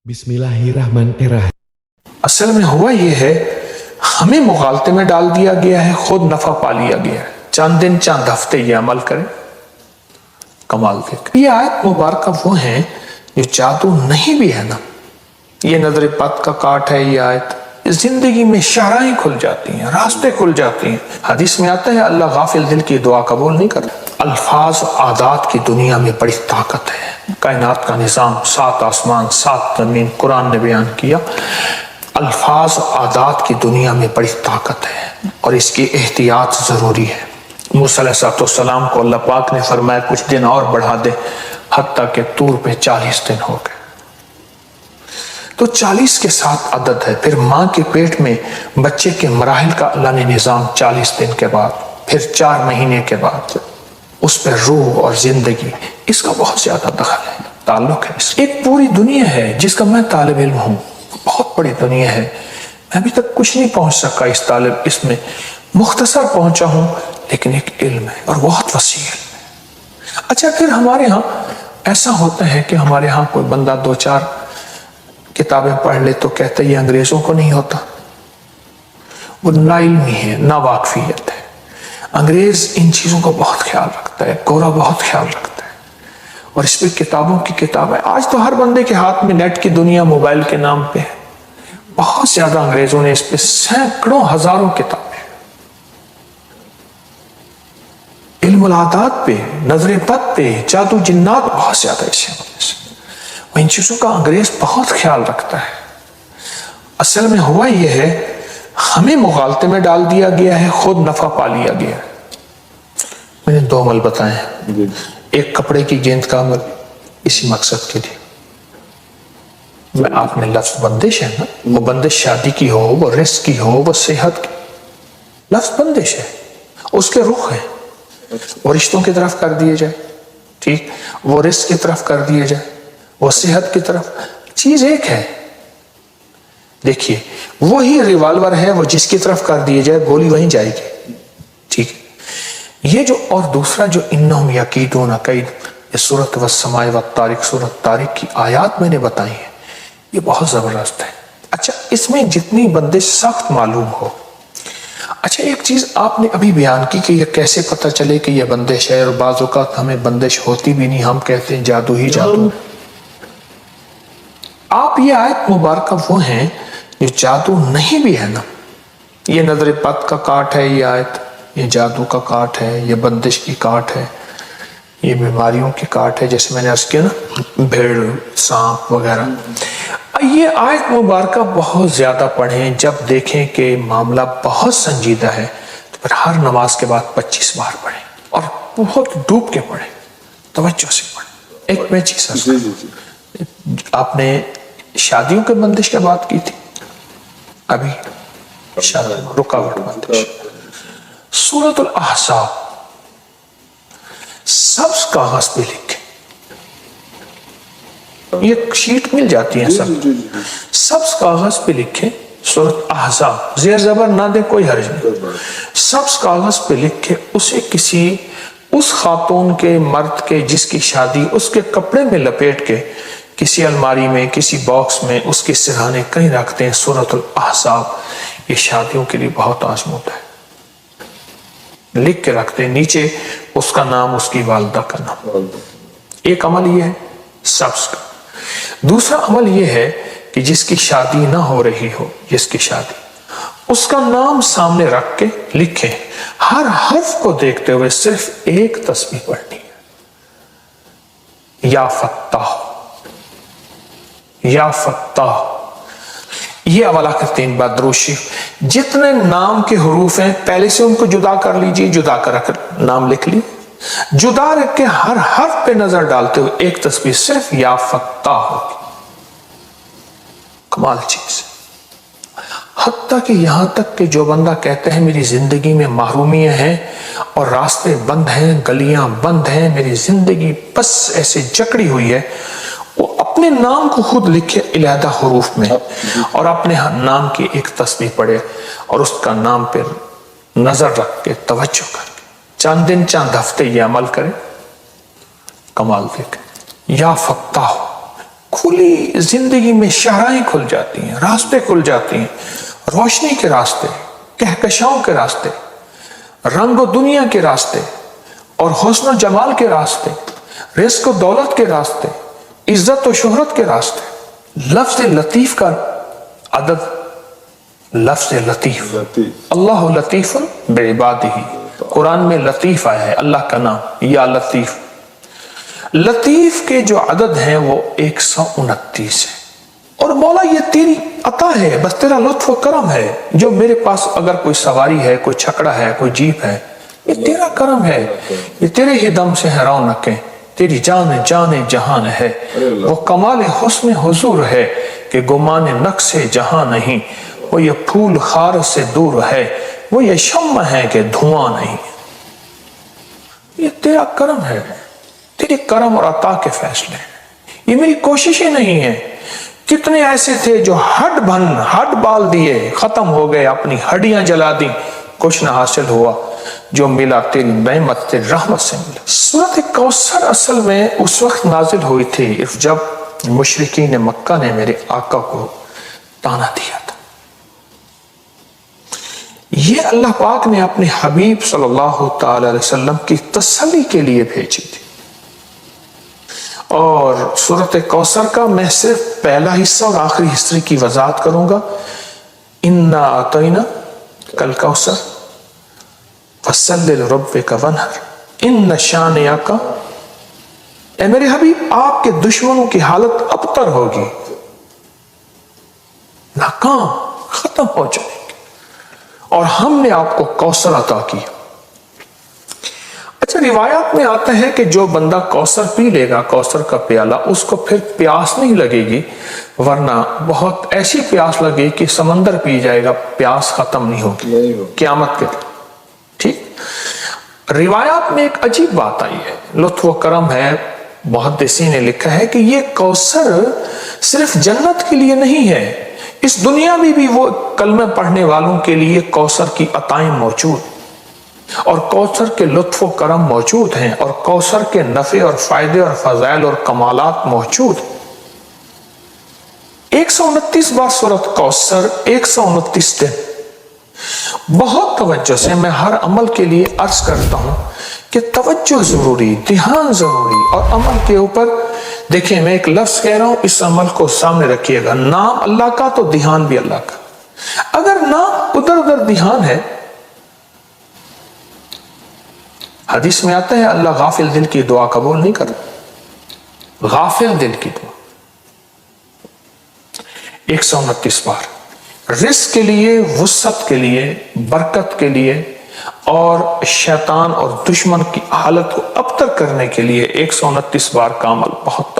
Bismillahirrahmanirrahim. اصل میں ہوا یہ ہے، ہمیں مغالطے میں ڈال دیا گیا ہے، خود نفع پا لیا گیا ہے، چند دن چند ہفتے یہ عمل کریں، کمال دیکھ۔ یہ آیت مبارکہ وہ ہیں جو جادو نہیں بھی ہے نا، یہ نظر بد کا کاٹ ہے، یہ آیت زندگی میں شاہراہیں کھل جاتی ہیں، راستے کھل جاتی ہیں۔ حدیث میں آتا ہے اللہ غافل دل کی دعا قبول نہیں کرتا۔ الفاظ عادات کی دنیا میں بڑی طاقت ہے، کائنات کا نظام، 7 آسمان 7 زمین، قرآن نے بیان کیا۔ الفاظ عادات کی دنیا میں بڑی طاقت ہے اور اس کی احتیاط ضروری ہے۔ موسیٰ علیہ السلام کو اللہ پاک نے فرمایا کچھ دن اور بڑھا دے، حتیٰ کہ طور پہ 40 دن ہو گئے۔ تو 40 کے ساتھ عدد ہے، پھر ماں کے پیٹ میں بچے کے مراحل کا اللہ نے نظام 40 دن کے بعد، پھر 4 مہینے کے بعد اس پہ روح اور زندگی، اس کا بہت زیادہ دخل ہے، تعلق ہے۔ ایک پوری دنیا ہے جس کا میں طالب علم ہوں، بہت بڑی دنیا ہے، میں ابھی تک کچھ نہیں پہنچ سکا اس میں مختصر پہنچا ہوں، لیکن ایک علم ہے اور بہت وسیع علم ہے۔ اچھا پھر ہمارے ہاں ایسا ہوتا ہے کہ ہمارے ہاں کوئی بندہ 2-4 کتابیں پڑھ لے تو کہتا ہے یہ انگریزوں کو نہیں ہوتا، وہ نا علمی ہے، نا واقفیت ہے۔ انگریز ان چیزوں کو بہت خیال رکھتا ہے، گورا بہت خیال رکھتا ہے، اور اس پہ کتابوں کی کتاب ہے۔ آج تو ہر بندے کے ہاتھ میں نیٹ کی دنیا موبائل کے نام پہ ہے، بہت زیادہ انگریزوں نے اس پہ سینکڑوں ہزاروں کتابیں، علم العادات پہ، نظر بد پہ، جادو جنات، بہت زیادہ اسے ان چیزوں کا انگریز بہت خیال رکھتا ہے۔ اصل میں ہوا یہ ہے، ہمیں مغالطے میں ڈال دیا گیا ہے، خود نفع پا لیا گیا ہے۔ میں نے 2 عمل بتائے ہیں، ایک کپڑے کی گیند کا عمل اسی مقصد کے لیے، میں آپ نے لفظ بندش ہے نا، وہ بندش شادی کی ہو، وہ رزق کی ہو، وہ صحت کی، لفظ بندش ہے، اس کے رخ ہیں، وہ رشتوں کی طرف کر دیے جائے، ٹھیک، وہ رزق کی طرف کر دیے جائے، وہ صحت کی طرف، چیز ایک ہے۔ دیکھیے وہی ریوالور ہے، وہ جس کی طرف کر دیے جائے گولی وہیں جائے گی، ٹھیک۔ یہ جو اور دوسرا جو انہم یکیدون کید، یہ سورۃ والسماء والطارق، سورۃ طارق کی آیات میں نے بتائی ہیں، یہ بہت زبردست ہے۔ اچھا اس میں جتنی بندش سخت معلوم ہو۔ اچھا ایک چیز آپ نے ابھی بیان کی کہ یہ کیسے پتہ چلے کہ یہ بندش ہے، اور بعض اوقات ہمیں بندش ہوتی بھی نہیں، ہم کہتے ہیں جادو ہی جادو۔ آپ یہ آیت مبارکہ وہ ہیں جو جادو نہیں بھی ہے نا، یہ نظر بد کا کاٹ ہے، یہ آیت، یہ جادو کا کاٹ ہے، یہ بندش کی کاٹ ہے، یہ بیماریوں کی کاٹ ہے، جیسے میں نے عرض کیا نا، بھیڑ، سانپ وغیرہ۔ یہ آیت مبارکہ بہت زیادہ پڑھیں، جب دیکھیں کہ معاملہ بہت سنجیدہ ہے تو پھر ہر نماز کے بعد 25 بار پڑھیں، اور بہت ڈوب کے پڑھیں، توجہ سے پڑھیں۔ ایک میں چیز آپ نے شادیوں کے بندش کی بات کی تھی، ابھی شادی رکاوٹ بندش، سورۃ الاحزاب سبز کاغذ پہ لکھیں، یہ شیٹ مل جاتی ہے سبز کاغذ پہ لکھیں، سورۃ احزاب، زیر زبر نہ دیں کوئی حرج نہیں، سبز کاغذ پہ لکھیں، اسے کسی اس خاتون کے، مرد کے جس کی شادی، اس کے کپڑے میں لپیٹ کے کسی الماری میں، کسی باکس میں، اس کے سرہانے کہیں رکھتے ہیں۔ سورۃ الاحزاب یہ شادیوں کے لیے بہت آزمود ہے، لکھ کے رکھتے ہیں، نیچے اس کا نام، اس کی والدہ کا نام۔ ایک عمل یہ ہے سبز کا۔ دوسرا عمل یہ ہے کہ جس کی شادی نہ ہو رہی ہو، جس کی شادی، اس کا نام سامنے رکھ کے لکھیں، ہر حرف کو دیکھتے ہوئے صرف ایک تسبیح پڑھنی ہے، یا فتاح، یا فتاح۔ یہ اول آخر 3 بار درود شریف، جتنے نام کے حروف ہیں پہلے سے ان کو جدا کر لیجئے، جدا کر نام لکھ لی، جدا رکھ کے ہر حرف پہ نظر ڈالتے ہوئے ایک تسبیح صرف یا فتاح ہوگی، کمال چیز۔ حتیٰ کہ یہاں تک کہ جو بندہ کہتا ہے میری زندگی میں محرومیاں ہیں اور راستے بند ہیں، گلیاں بند ہیں، میری زندگی بس ایسے جکڑی ہوئی ہے، وہ اپنے نام کو خود لکھے علیحدہ حروف میں، اور اپنے نام کی ایک تسبیح پڑھے، اور اس کا نام پر نظر رکھ کے، توجہ کر کے، چند دن چند ہفتے یہ عمل کرے، کمال دیکھیں۔ یا فتاح، کھلی زندگی میں شاہراہیں کھل جاتی ہیں، راستے کھل جاتے ہیں، روشنی کے راستے، کہکشاؤں کے راستے، رنگ و دنیا کے راستے اور حسن و جمال کے راستے، رزق و دولت کے راستے، عزت و شہرت کے راستے۔ لفظ لطیف کا عدد، لفظ لطیف، اللہ لطیف بعبادہ، قرآن میں لطیف آیا ہے، اللہ کا نام، یا لطیف۔ لطیف کے جو عدد ہیں وہ 129 ہے، اور مولا یہ تیری عطا ہے، بس تیرا لطف و کرم ہے، جو میرے پاس اگر کوئی سواری ہے، کوئی چھکڑا ہے، کوئی جیپ ہے، یہ تیرا کرم ہے، یہ تیرے ہی دم سے ہے رونقیں، تیری جان جان جہان ہے، وہ کمال حسن حضور ہے کہ گمان نقص جہاں نہیں، وہ یہ پھول خار سے دور ہے، وہ یہ شمع ہے کہ دھواں نہیں۔ یہ تیرا کرم ہے، تیری کرم اور عطا کے فیصلے ہیں، یہ میری کوششیں نہیں ہیں۔ کتنے ایسے تھے جو ہڈ بال دیے، ختم ہو گئے، اپنی ہڈیاں جلا دی، کچھ نہ حاصل ہوا، جو ملا تیری نعمت تیری رحمت سے ملا۔ سورۃ کوثر اصل میں اس وقت نازل ہوئی تھی جب مشرکین مکہ نے میرے آقا کو تانا دیا تھا۔ یہ اللہ پاک نے اپنے حبیب صلی اللہ تعالی علیہ وسلم کی تسلی کے لیے بھیجی تھی، اور سورۃ کوثر کا میں صرف پہلا حصہ اور آخری حصے کی وضاحت کروں گا۔ انا اعطینا کل کوثر فصلی لربک وانحر ان شانئک، اے میرے حبیب آپ کے دشمنوں کی حالت ابتر ہوگی، ناکام، ختم ہو جائے گی، اور ہم نے آپ کو کوثر عطا کیا۔ اچھا، روایات میں آتا ہے کہ جو بندہ کوثر پی لے گا، کوثر کا پیالہ، اس کو پھر پیاس نہیں لگے گی، ورنہ بہت ایسی پیاس لگے کہ سمندر پی جائے گا، پیاس ختم نہیں ہوگی قیامت کے دن۔ ٹھیک، روایات میں ایک عجیب بات آئی ہے، لطف و کرم ہے، محدثین نے لکھا ہے کہ یہ کوثر صرف جنت کے لیے نہیں ہے، اس دنیا میں بھی وہ کلمہ پڑھنے والوں کے لیے کوثر کی عطائیں موجود، اور کوثر کے لطف و کرم موجود ہیں، اور کوثر کے نفع اور فائدے اور فضائل اور کمالات موجود ہیں۔ 129 بار سورۃ کوثر، 129 دن۔ بہت توجہ سے میں ہر عمل کے لیے عرض کرتا ہوں کہ توجہ ضروری، دھیان ضروری، اور عمل کے اوپر دیکھیں، میں ایک لفظ کہہ رہا ہوں، اس عمل کو سامنے رکھیے گا، نام اللہ کا تو دھیان بھی اللہ کا۔ اگر نام ادھر ادھر دھیان ہے، حدیث میں آتا ہے اللہ غافل دل کی دعا قبول نہیں کرتا، غافل دل کی دعا۔ 129 بار رزق کے لیے، وسعت کے لیے، برکت کے لیے، اور شیطان اور دشمن کی حالت کو ابتر کرنے کے لیے 129 بار کا عمل بہت